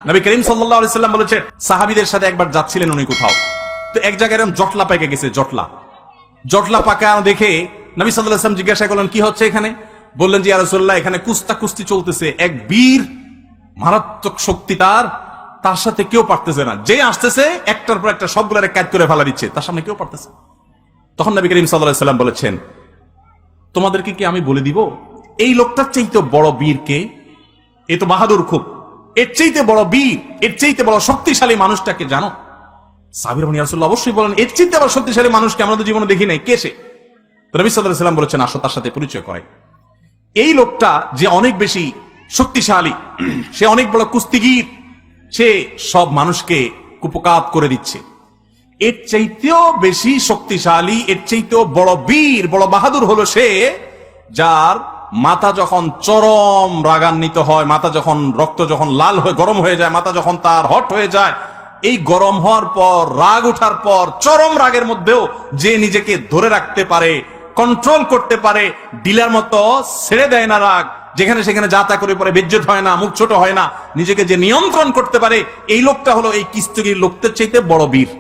নবী করিম সাল্লাল্লাহু আলাইহি সাল্লাম বলেছেন, সাহাবীদের সাথে একবার যাচ্ছিলেন উনি কোথাও, তো এক জায়গায় এরকম জটলা পেকে গেছে। জটলা পাকা দেখে নবী সাল্লাল্লাহু আলাইহি সাল্লাম জিজ্ঞাসা করলেন, কি হচ্ছে এখানে? বললেন যে, ইয়া রাসূলুল্লাহ, এখানে কুস্তি চলতেছে, এক বীর, মারাত্মক শক্তি তার সাথে কেউ পারতেছে না, যে আসতেছে একটার পর একটা সবগুলারে কাজ করে ফেলা দিচ্ছে, তার সামনে কেউ পারতেছে। তখন নবী করিম সাল্লাল্লাহু আলাইহি সাল্লাম বলেছেন, তোমাদেরকে কি আমি বলে দিব এই লোকটার চাইতে বড় বীর কে? এ তো বাহাদুর খুব, এর চাইতে বড় বীর, এর চাইতে বড় শক্তিশালী মানুষটাকে জানো? সাহাবীরা বলেন, ইয়া রাসূলুল্লাহ, অবশ্যই বলেন, এর চাইতে বড় শক্তিশালী মানুষকে আমরা তো জীবনে দেখি নাই, কে সে? তো নবী সাল্লাল্লাহু আলাইহি সাল্লাম বলেছেন, আসো, তার সাথে পরিচয় করাই। এই লোকটা যে অনেক বেশি শক্তিশালী, সে অনেক বড় কুস্তিগীর, সে সব মানুষকে কুপকাত করে দিচ্ছে। এর চাইতেও বেশি শক্তিশালী, এর চাইতেও বড় বীর, বড় বাহাদুর হলো সে, যার মাথা যখন চরম রাগান্বিত হয়, মাথা যখন রক্ত যখন লাল হয়ে গরম হয়ে যায়, মাথা যখন তার হট হয়ে যায়, এই গরম হওয়ার পর, রাগ ওঠার পর, চরম রাগের মধ্যেও যে নিজেকে ধরে রাখতে পারে, কন্ট্রোল করতে পারে, ডিলার মতো ছেড়ে দেয় না রাগ, যেখানে সেখানে যা তা করে পরে বেজ্জত হয় না, মুখ ছোট হয় না, নিজেকে যে নিয়ন্ত্রণ করতে পারে, এই লোকটা হলো এই কুস্তিগীর লোকদের চাইতে বড় বীর।